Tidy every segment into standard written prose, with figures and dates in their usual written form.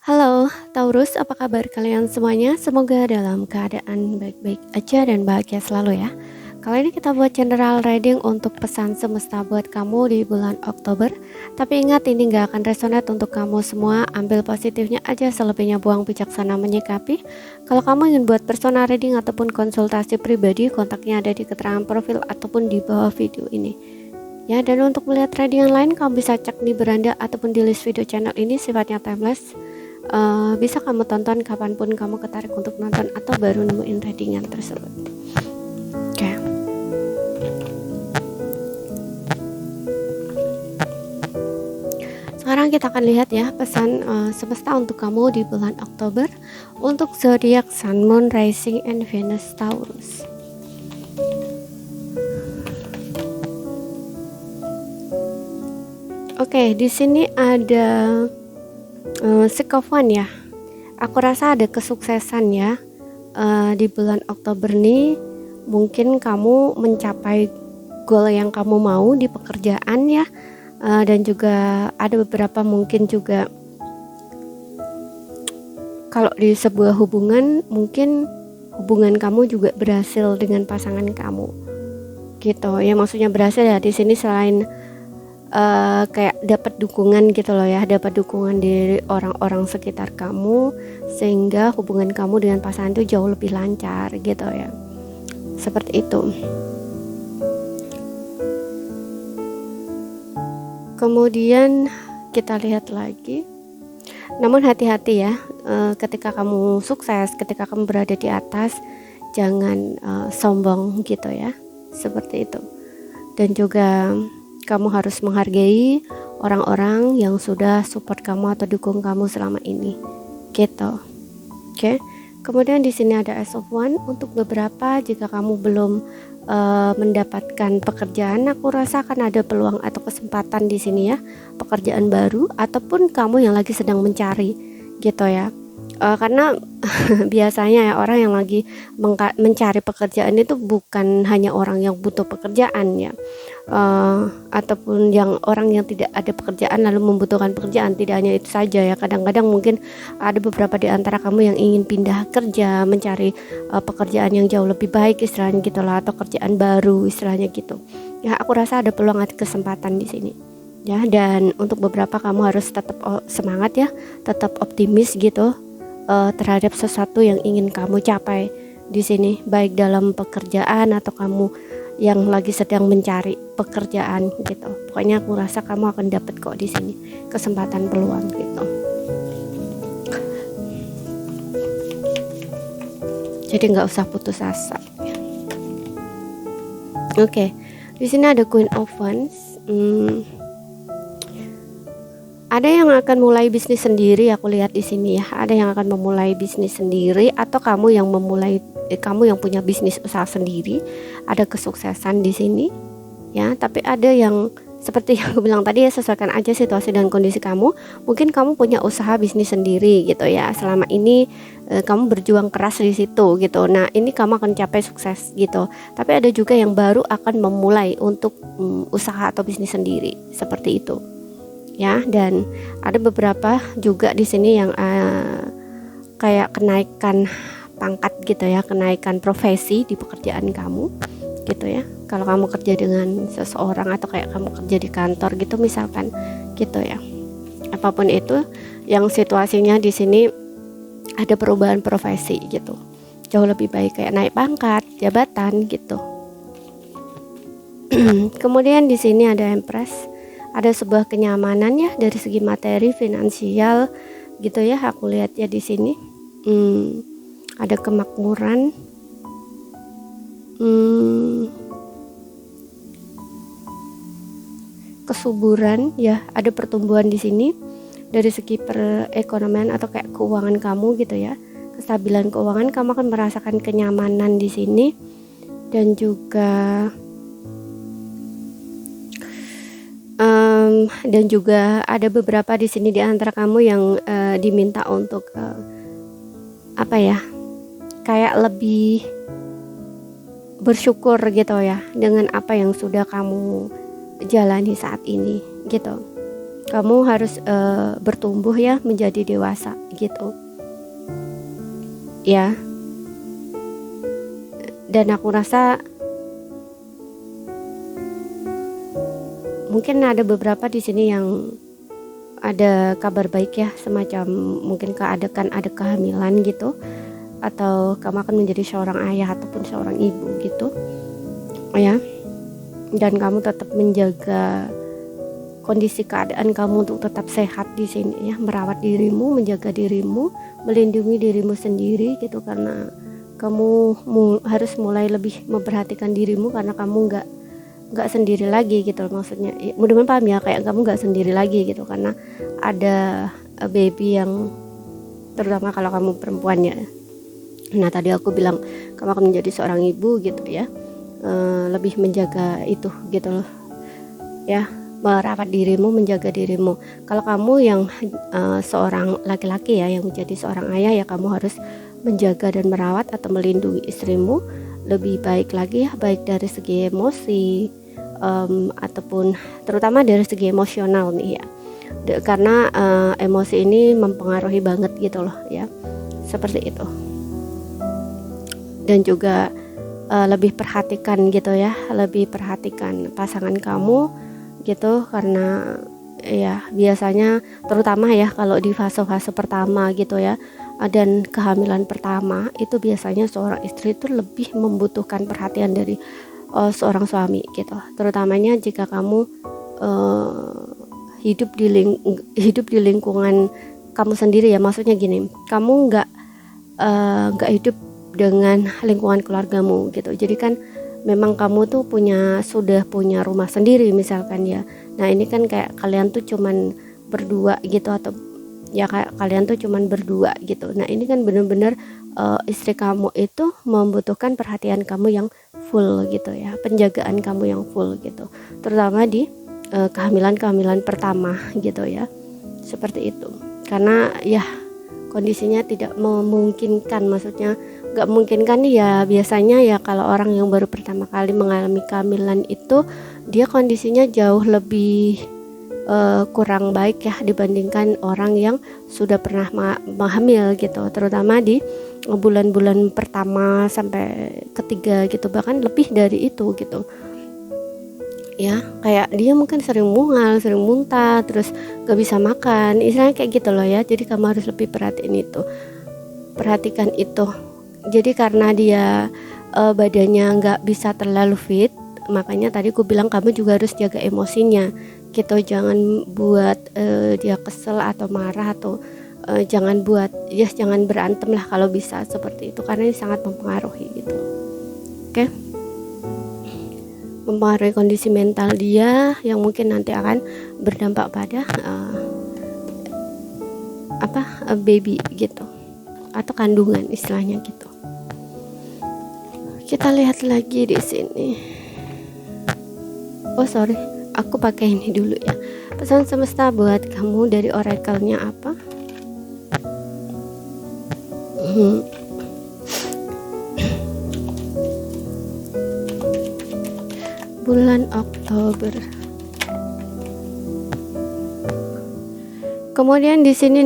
Halo Taurus, apa kabar kalian semuanya? Semoga dalam keadaan baik-baik aja dan bahagia selalu ya. Kali ini kita buat general reading untuk pesan semesta buat kamu di bulan Oktober. Tapi ingat, ini gak akan resonate untuk kamu semua. Ambil positifnya aja, selebihnya buang bijaksana menyikapi. Kalau kamu ingin buat personal reading ataupun konsultasi pribadi, kontaknya ada di keterangan profil ataupun di bawah video ini. Ya, dan untuk melihat reading yang lain, kamu bisa cek di beranda ataupun di list video channel ini, sifatnya timeless. Bisa kamu tonton kapanpun kamu ketarik untuk nonton atau baru nemuin readingan tersebut. Oke. Sekarang kita akan lihat ya pesan semesta untuk kamu di bulan Oktober untuk zodiak Sun, Moon, Rising, and Venus Taurus. Oke, di sini ada Sekofan ya. Aku rasa ada kesuksesan ya di bulan Oktober nih. Mungkin kamu mencapai goal yang kamu mau di pekerjaan ya, dan juga ada beberapa mungkin juga kalau di sebuah hubungan, mungkin hubungan kamu juga berhasil dengan pasangan kamu gitu ya. Maksudnya berhasil ya di sini selain kayak dapat dukungan gitu loh ya, dapat dukungan dari orang-orang sekitar kamu sehingga hubungan kamu dengan pasangan itu jauh lebih lancar gitu ya, seperti itu. Kemudian kita lihat lagi, namun hati-hati ya, ketika kamu sukses, ketika kamu berada di atas, jangan sombong gitu ya, seperti itu. Dan juga kamu harus menghargai orang-orang yang sudah support kamu atau dukung kamu selama ini, gitu. Oke. Kemudian di sini ada Ace of Wands untuk beberapa. Jika kamu belum mendapatkan pekerjaan, aku rasa akan ada peluang atau kesempatan di sini ya, pekerjaan baru ataupun kamu yang lagi sedang mencari, gitu ya. Karena biasanya ya orang yang lagi mencari pekerjaan itu bukan hanya orang yang butuh pekerjaan ya, ataupun yang orang yang tidak ada pekerjaan lalu membutuhkan pekerjaan. Tidak hanya itu saja ya, kadang-kadang mungkin ada beberapa di antara kamu yang ingin pindah kerja, mencari pekerjaan yang jauh lebih baik istilahnya gitu lah, atau kerjaan baru istilahnya gitu ya. Aku rasa ada peluang, ada kesempatan di sini ya. Dan untuk beberapa kamu harus tetap semangat ya, tetap optimis gitu terhadap sesuatu yang ingin kamu capai di sini, baik dalam pekerjaan atau kamu yang lagi sedang mencari pekerjaan gitu. Pokoknya aku rasa kamu akan dapat kok di sini kesempatan, peluang gitu. Jadi nggak usah putus asa. Oke, di sini ada Queen of Wands. Ada yang akan mulai bisnis sendiri, aku lihat di sini ya. Ada yang akan memulai bisnis sendiri, atau kamu yang kamu yang punya bisnis usaha sendiri. Ada kesuksesan di sini ya. Tapi ada yang seperti yang aku bilang tadi ya, sesuaikan aja situasi dan kondisi kamu. Mungkin kamu punya usaha bisnis sendiri gitu ya. Selama ini kamu berjuang keras di situ gitu. Nah, ini kamu akan capai sukses gitu. Tapi ada juga yang baru akan memulai untuk usaha atau bisnis sendiri, seperti itu ya. Dan ada beberapa juga di sini yang kayak kenaikan pangkat gitu ya, kenaikan profesi di pekerjaan kamu gitu ya. Kalau kamu kerja dengan seseorang atau kayak kamu kerja di kantor gitu misalkan gitu ya. Apapun itu yang situasinya di sini ada perubahan profesi gitu, jauh lebih baik, kayak naik pangkat, jabatan gitu. Kemudian di sini ada Empress. Ada sebuah kenyamanan ya dari segi materi, finansial gitu ya. Aku lihat ya di sini. Ada kemakmuran. Kesuburan ya, ada pertumbuhan di sini dari segi perekonomian atau kayak keuangan kamu gitu ya. Kestabilan keuangan, kamu akan merasakan kenyamanan di sini. Dan juga ada beberapa di sini di antara kamu yang diminta untuk apa ya, kayak lebih bersyukur gitu ya dengan apa yang sudah kamu jalani saat ini gitu. kamu harus bertumbuh ya, menjadi dewasa gitu ya. Dan aku rasa mungkin ada beberapa di sini yang ada kabar baik ya, semacam mungkin ada kehamilan gitu, atau kamu akan menjadi seorang ayah ataupun seorang ibu gitu ya. Dan kamu tetap menjaga kondisi keadaan kamu untuk tetap sehat di sini ya, merawat dirimu, menjaga dirimu, melindungi dirimu sendiri gitu, karena kamu harus mulai lebih memperhatikan dirimu, karena kamu nggak sendiri lagi gitu maksudnya. Mudah-mudahan paham ya, kayak kamu nggak sendiri lagi gitu, karena ada baby yang, terutama kalau kamu perempuannya. Nah tadi aku bilang kamu akan menjadi seorang ibu gitu ya, lebih menjaga itu gitu loh ya, merawat dirimu, menjaga dirimu. Kalau kamu yang seorang laki-laki ya, yang menjadi seorang ayah ya, kamu harus menjaga dan merawat atau melindungi istrimu lebih baik lagi ya, baik dari segi emosi ataupun terutama dari segi emosional nih ya, karena emosi ini mempengaruhi banget gitu loh ya, seperti itu. Dan juga lebih perhatikan gitu ya, lebih perhatikan pasangan kamu gitu, karena ya biasanya terutama ya kalau di fase-fase pertama gitu ya, dan kehamilan pertama itu biasanya seorang istri itu lebih membutuhkan perhatian dari seorang suami gitu, terutamanya jika kamu hidup di lingkungan kamu sendiri ya. Maksudnya gini, kamu nggak hidup dengan lingkungan keluargamu gitu, jadi kan memang kamu tuh sudah punya rumah sendiri misalkan ya. Nah ini kan kayak kalian tuh cuman berdua gitu, atau ya kayak kalian tuh cuman berdua gitu. Nah ini kan bener-bener istri kamu itu membutuhkan perhatian kamu yang full gitu ya, penjagaan kamu yang full gitu, terutama di kehamilan pertama gitu ya, seperti itu. Karena ya kondisinya tidak memungkinkan, maksudnya nggak mungkin kan ya, biasanya ya kalau orang yang baru pertama kali mengalami kehamilan itu dia kondisinya jauh lebih kurang baik ya dibandingkan orang yang sudah pernah hamil gitu, terutama di bulan-bulan pertama sampai ketiga gitu, bahkan lebih dari itu gitu ya. Kayak dia mungkin sering mual, sering muntah, terus gak bisa makan, istilahnya kayak gitu loh ya. Jadi kamu harus lebih perhatikan itu. Jadi karena dia badannya gak bisa terlalu fit, makanya tadi aku bilang kamu juga harus jaga emosinya gitu. Jangan buat dia kesel atau marah, atau jangan berantem lah kalau bisa, seperti itu, karena ini sangat mempengaruhi gitu. Oke? Mempengaruhi kondisi mental dia yang mungkin nanti akan berdampak pada baby gitu, atau kandungan istilahnya gitu. Kita lihat lagi di sini. Oh sorry, aku pakai ini dulu ya. Pesan semesta buat kamu dari oracle-nya apa? Bulan Oktober. Kemudian di sini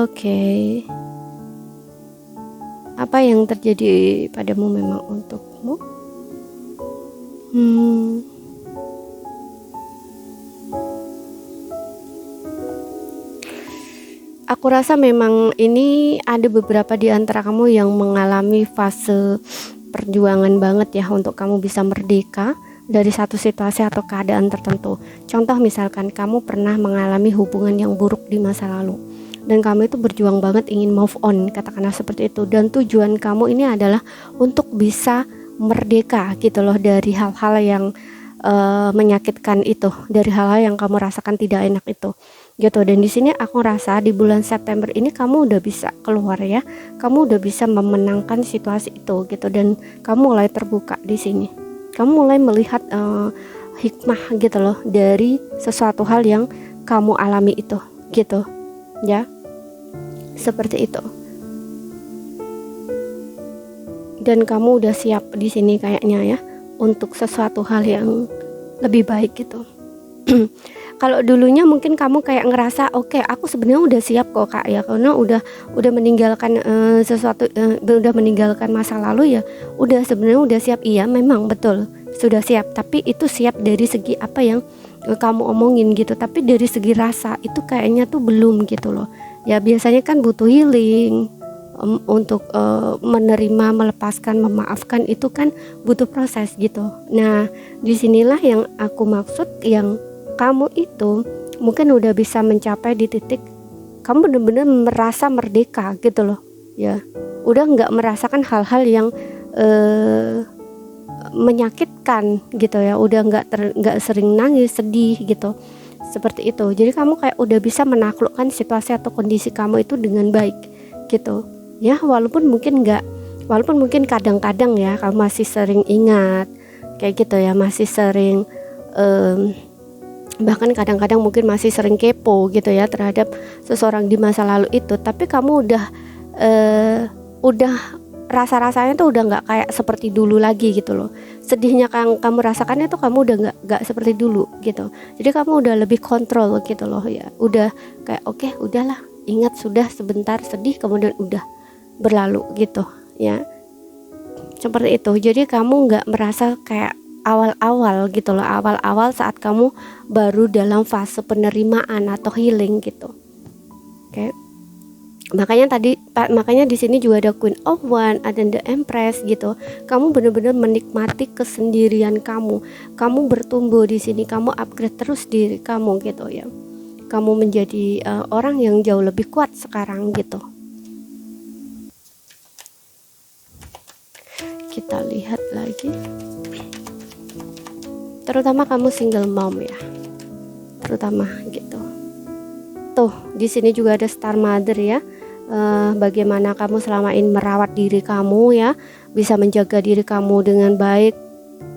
okay. Apa yang terjadi padamu memang untukmu? Aku rasa memang ini ada beberapa di antara kamu yang mengalami fase perjuangan banget ya untuk kamu bisa merdeka dari satu situasi atau keadaan tertentu. Contoh misalkan kamu pernah mengalami hubungan yang buruk di masa lalu, dan kamu itu berjuang banget ingin move on, katakanlah seperti itu. Dan tujuan kamu ini adalah untuk bisa merdeka gitu loh dari hal-hal yang menyakitkan itu, dari hal-hal yang kamu rasakan tidak enak itu gitu. Dan di sini aku rasa di bulan September ini kamu udah bisa keluar ya, kamu udah bisa memenangkan situasi itu gitu, dan kamu mulai terbuka di sini. Kamu mulai melihat hikmah gitu loh dari sesuatu hal yang kamu alami itu gitu ya, seperti itu. Dan kamu udah siap di sini kayaknya ya untuk sesuatu hal yang lebih baik gitu. Kalau dulunya mungkin kamu kayak ngerasa oke, aku sebenarnya udah siap kok Kak ya, karena udah meninggalkan sesuatu, udah meninggalkan masa lalu ya, udah sebenarnya udah siap. Iya memang betul sudah siap, tapi itu siap dari segi apa yang kamu omongin gitu, tapi dari segi rasa itu kayaknya tuh belum gitu loh ya. Biasanya kan butuh healing, untuk menerima, melepaskan, memaafkan itu kan butuh proses gitu. Nah disinilah yang aku maksud, yang kamu itu mungkin udah bisa mencapai di titik kamu benar-benar merasa merdeka gitu loh ya, udah nggak merasakan hal-hal yang menyakitkan gitu ya, udah nggak sering nangis, sedih gitu, seperti itu. Jadi kamu kayak udah bisa menaklukkan situasi atau kondisi kamu itu dengan baik gitu ya, walaupun mungkin kadang-kadang ya kamu masih sering ingat kayak gitu ya, masih sering bahkan kadang-kadang mungkin masih sering kepo gitu ya terhadap seseorang di masa lalu itu, tapi kamu udah rasa-rasanya tuh udah nggak kayak seperti dulu lagi gitu loh. Sedihnya yang kamu rasakannya tuh kamu udah nggak seperti dulu gitu. Jadi kamu udah lebih kontrol gitu loh ya, udah kayak oke, udahlah, ingat, sudah sebentar sedih kemudian udah berlalu gitu ya, seperti itu. Jadi kamu nggak merasa kayak awal-awal gitu loh, awal-awal saat kamu baru dalam fase penerimaan atau healing gitu. Oke. Makanya di sini juga ada Queen of Wands, ada The Empress gitu. Kamu benar-benar menikmati kesendirian kamu. Kamu bertumbuh di sini, kamu upgrade terus diri kamu gitu ya. Kamu menjadi orang yang jauh lebih kuat sekarang gitu. Kita lihat lagi. Terutama kamu single mom ya. Terutama gitu. Tuh, di sini juga ada Star Mother ya. Bagaimana kamu selama ini merawat diri kamu ya, bisa menjaga diri kamu dengan baik.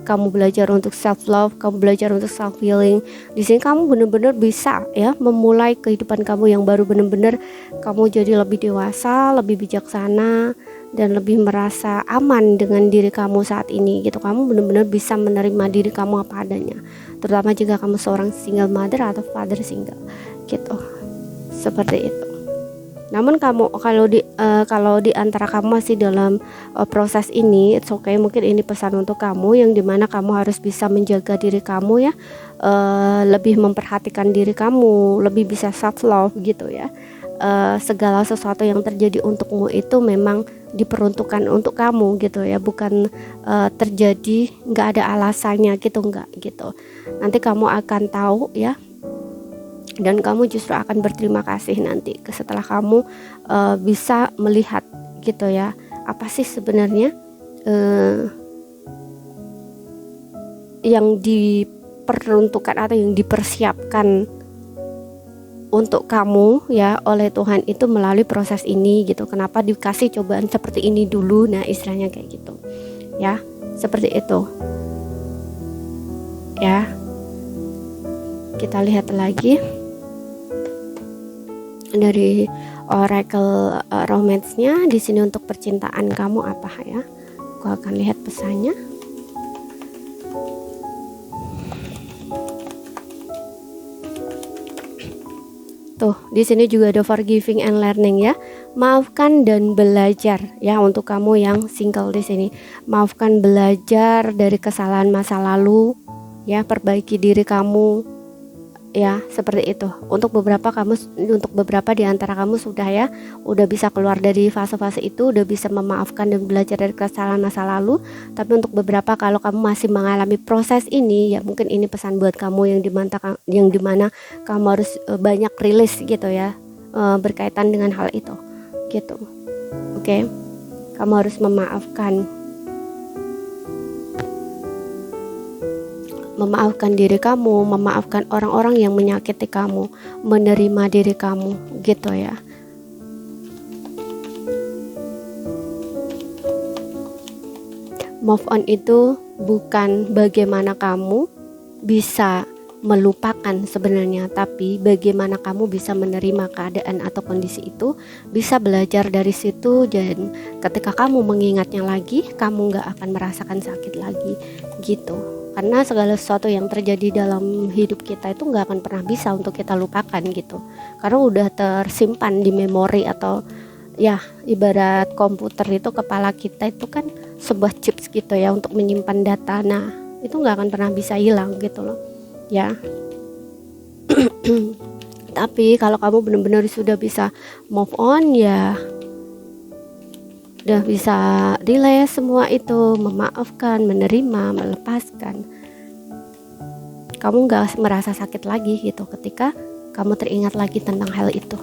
Kamu belajar untuk self love, kamu belajar untuk self healing. Di sini kamu benar-benar bisa ya memulai kehidupan kamu yang baru, benar-benar kamu jadi lebih dewasa, lebih bijaksana, dan lebih merasa aman dengan diri kamu saat ini gitu. Kamu benar-benar bisa menerima diri kamu apa adanya, terutama jika kamu seorang single mother atau father single gitu, seperti itu. Namun kamu kalau di antara kamu masih dalam proses ini, it's okay, mungkin ini pesan untuk kamu yang dimana kamu harus bisa menjaga diri kamu ya, lebih memperhatikan diri kamu, lebih bisa self love gitu ya. Segala sesuatu yang terjadi untukmu itu memang diperuntukkan untuk kamu gitu ya, bukan terjadi nggak ada alasannya gitu, nggak gitu. Nanti kamu akan tahu ya, dan kamu justru akan berterima kasih nanti setelah kamu bisa melihat gitu ya, apa sih sebenarnya yang diperuntukkan atau yang dipersiapkan untuk kamu ya oleh Tuhan itu melalui proses ini gitu. Kenapa dikasih cobaan seperti ini dulu, nah istilahnya kayak gitu ya, seperti itu ya. Kita lihat lagi dari oracle romance-nya di sini untuk percintaan kamu apa ya. Aku akan lihat pesannya. Tuh, di sini juga ada forgiving and learning ya. Maafkan dan belajar ya untuk kamu yang single di sini. Maafkan, belajar dari kesalahan masa lalu ya, perbaiki diri kamu ya, seperti itu. Untuk beberapa di antara kamu udah bisa keluar dari fase-fase itu, udah bisa memaafkan dan belajar dari kesalahan masa lalu. Tapi untuk beberapa, kalau kamu masih mengalami proses ini ya, mungkin ini pesan buat kamu yang dimana kamu harus banyak rilis gitu ya, berkaitan dengan hal itu gitu. Oke. Kamu harus memaafkan diri kamu, memaafkan orang-orang yang menyakiti kamu, menerima diri kamu gitu ya. Move on itu bukan bagaimana kamu bisa melupakan sebenarnya, tapi bagaimana kamu bisa menerima keadaan atau kondisi itu, bisa belajar dari situ, dan ketika kamu mengingatnya lagi, kamu gak akan merasakan sakit lagi gitu. karena segala sesuatu yang terjadi dalam hidup kita itu nggak akan pernah bisa untuk kita lupakan gitu, karena udah tersimpan di memori, atau ya ibarat komputer itu kepala kita itu kan sebuah chips gitu ya untuk menyimpan data. Nah itu nggak akan pernah bisa hilang gitu loh ya. Tapi kalau kamu benar-benar sudah bisa move on, ya udah bisa relax semua itu, memaafkan, menerima, melepaskan, kamu gak merasa sakit lagi gitu ketika kamu teringat lagi tentang hal itu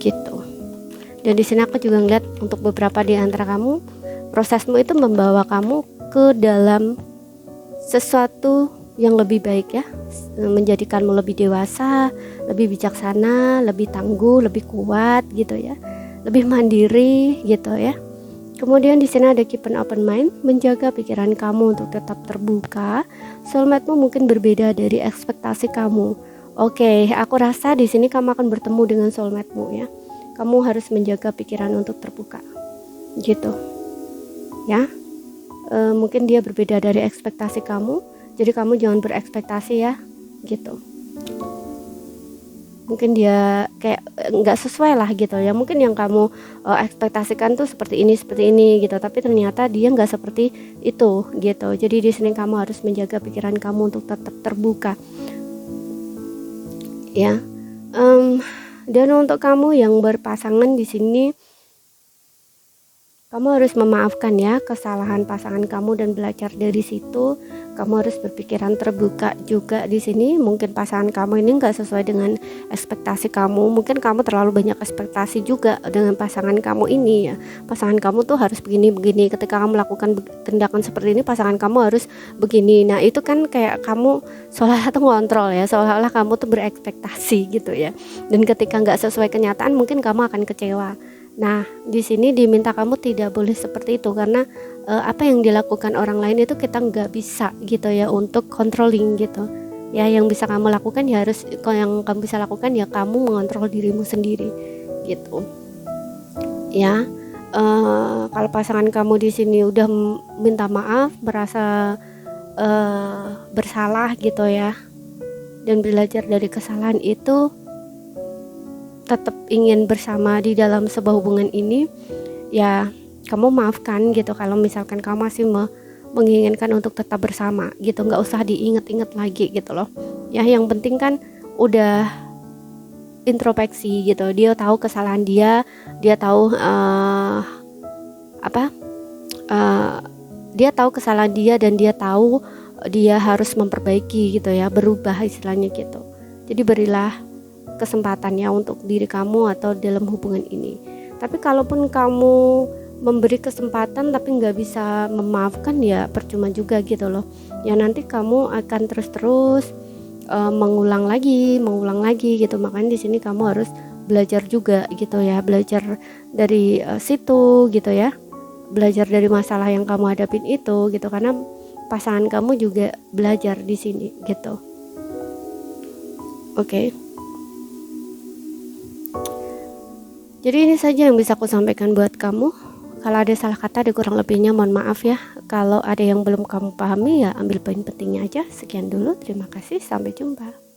gitu. Dan di sini aku juga ngeliat untuk beberapa di antara kamu, prosesmu itu membawa kamu ke dalam sesuatu yang lebih baik ya, menjadikanmu lebih dewasa, lebih bijaksana, lebih tangguh, lebih kuat gitu ya, lebih mandiri gitu ya. Kemudian di sini ada keep an open mind, menjaga pikiran kamu untuk tetap terbuka. Soulmate-mu mungkin berbeda dari ekspektasi kamu. Oke, aku rasa di sini kamu akan bertemu dengan soulmate-mu ya. Kamu harus menjaga pikiran untuk terbuka, gitu, ya. Mungkin dia berbeda dari ekspektasi kamu, jadi kamu jangan berekspektasi ya, gitu. Mungkin dia kayak nggak sesuai lah gitu ya, mungkin yang kamu ekspektasikan tuh seperti ini gitu, tapi ternyata dia nggak seperti itu gitu. Jadi di sini kamu harus menjaga pikiran kamu untuk tetap terbuka ya. Dan untuk kamu yang berpasangan di sini, kamu harus memaafkan ya kesalahan pasangan kamu dan belajar dari situ. Kamu harus berpikiran terbuka juga di sini. Mungkin pasangan kamu ini nggak sesuai dengan ekspektasi kamu. Mungkin kamu terlalu banyak ekspektasi juga dengan pasangan kamu ini ya. Pasangan kamu tuh harus begini-begini. Ketika kamu melakukan tindakan seperti ini, pasangan kamu harus begini. Nah itu kan kayak kamu seolah-olah tuh ngontrol ya, seolah-olah kamu tuh berekspektasi gitu ya. Dan ketika nggak sesuai kenyataan, mungkin kamu akan kecewa. Nah, di sini diminta kamu tidak boleh seperti itu, karena apa yang dilakukan orang lain itu kita nggak bisa gitu ya untuk controlling gitu. Ya, yang bisa kamu lakukan ya harus, yang kamu bisa lakukan ya kamu mengontrol dirimu sendiri gitu. Ya, kalau pasangan kamu di sini udah minta maaf, merasa bersalah gitu ya, dan belajar dari kesalahan itu, tetap ingin bersama di dalam sebuah hubungan ini, ya kamu maafkan gitu. Kalau misalkan kamu masih menginginkan untuk tetap bersama gitu, nggak usah diinget-inget lagi gitu loh ya. Yang penting kan udah introspeksi gitu, dia tahu kesalahan dia tahu dia tahu kesalahan dia, dan dia tahu dia harus memperbaiki gitu ya, berubah istilahnya gitu. Jadi berilah kesempatannya untuk diri kamu atau dalam hubungan ini. Tapi kalaupun kamu memberi kesempatan tapi nggak bisa memaafkan, ya percuma juga gitu loh ya. Nanti kamu akan terus mengulang lagi gitu. Makanya di sini kamu harus belajar juga gitu ya, belajar dari situ gitu ya, belajar dari masalah yang kamu hadapin itu gitu, karena pasangan kamu juga belajar di sini gitu. Oke. Jadi ini saja yang bisa aku sampaikan buat kamu. Kalau ada salah kata, ada kurang lebihnya mohon maaf ya. Kalau ada yang belum kamu pahami, ya ambil poin pentingnya aja. Sekian dulu, terima kasih, sampai jumpa.